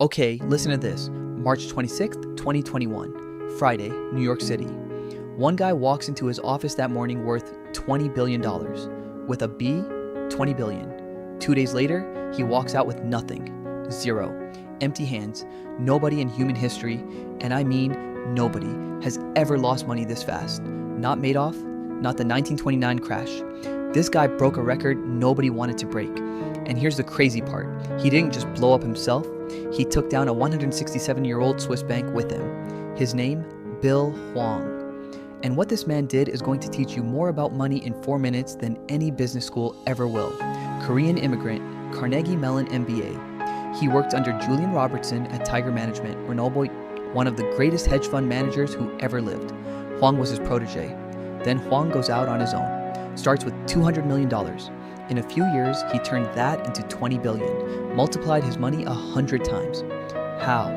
Okay, listen to this. March 26th, 2021, Friday, New York City. One guy walks into his office that morning worth $20 billion. With a B, 20 billion. 2 days later, he walks out with nothing. Zero. Empty hands. Nobody in human history, and I mean nobody, has ever lost money this fast. Not Madoff, not the 1929 crash. This guy broke a record nobody wanted to break. And here's the crazy part. He didn't just blow up himself. He took down a 167-year-old Swiss bank with him. His name, Bill Hwang. And what this man did is going to teach you more about money in 4 minutes than any business school ever will. Korean immigrant, Carnegie Mellon MBA. He worked under Julian Robertson at Tiger Management, one of the greatest hedge fund managers who ever lived. Hwang was his protege. Then Hwang goes out on his own. Starts with $200 million. In a few years, he turned that into $20 billion, multiplied his money 100 times. How?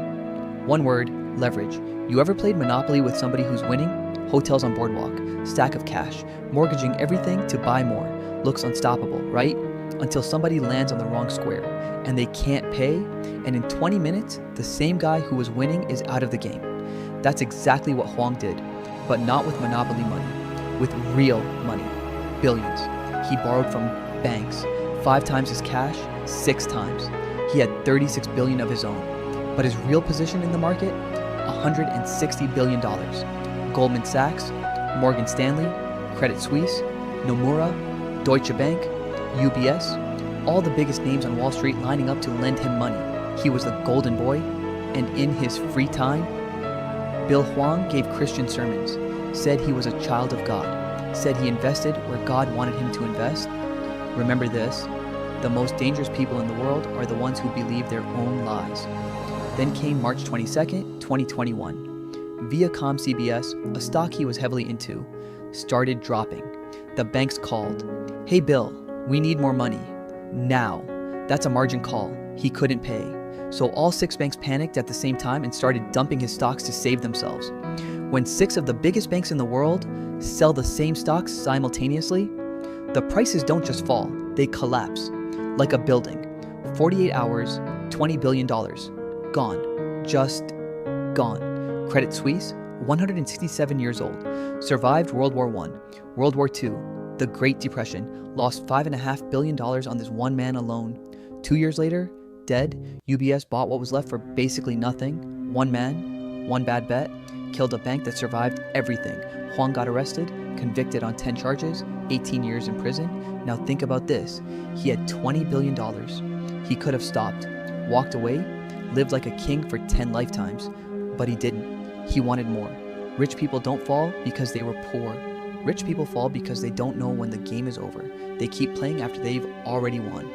One word, leverage. You ever played Monopoly with somebody who's winning? Hotels on Boardwalk, stack of cash, mortgaging everything to buy more. Looks unstoppable, right? Until somebody lands on the wrong square, and they can't pay, and in 20 minutes, the same guy who was winning is out of the game. That's exactly what Hwang did, but not with Monopoly money, with real money, billions. He borrowed from banks, 5 times his cash, 6 times. He had 36 billion of his own, but his real position in the market, $160 billion. Goldman Sachs, Morgan Stanley, Credit Suisse, Nomura, Deutsche Bank, UBS, all the biggest names on Wall Street lining up to lend him money. He was the golden boy, and in his free time, Bill Hwang gave Christian sermons, said he was a child of God, said he invested where God wanted him to invest. Remember this, the most dangerous people in the world are the ones who believe their own lies. Then came March 22nd, 2021. Viacom CBS, a stock he was heavily into, started dropping. The banks called. Hey Bill, we need more money. Now. That's a margin call. He couldn't pay. So all 6 banks panicked at the same time and started dumping his stocks to save themselves. When 6 of the biggest banks in the world sell the same stocks simultaneously, the prices don't just fall, they collapse. Like a building. 48 hours, $20 billion. Gone. Just gone. Credit Suisse, 167 years old, survived World War I, World War II, the Great Depression, lost $5.5 billion on this one man alone. 2 years later, dead, UBS bought what was left for basically nothing. One man, one bad bet, killed a bank that survived everything. Hwang got arrested, convicted on 10 charges, 18 years in prison. Now think about this. He had $20 billion. He could have stopped, walked away, lived like a king for 10 lifetimes, but he didn't. He wanted more. Rich people don't fall because they were poor. Rich people fall because they don't know when the game is over. They keep playing after they've already won.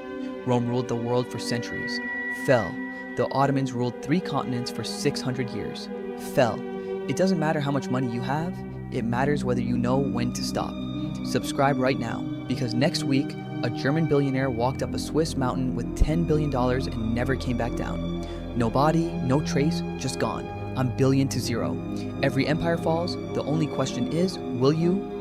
Rome ruled the world for centuries. Fell. The Ottomans ruled 3 continents for 600 years. Fell. It doesn't matter how much money you have. It matters whether you know when to stop. Subscribe right now, because next week, a German billionaire walked up a Swiss mountain with $10 billion and never came back down. No body, no trace, just gone. I'm billion to zero. Every empire falls. The only question is, will you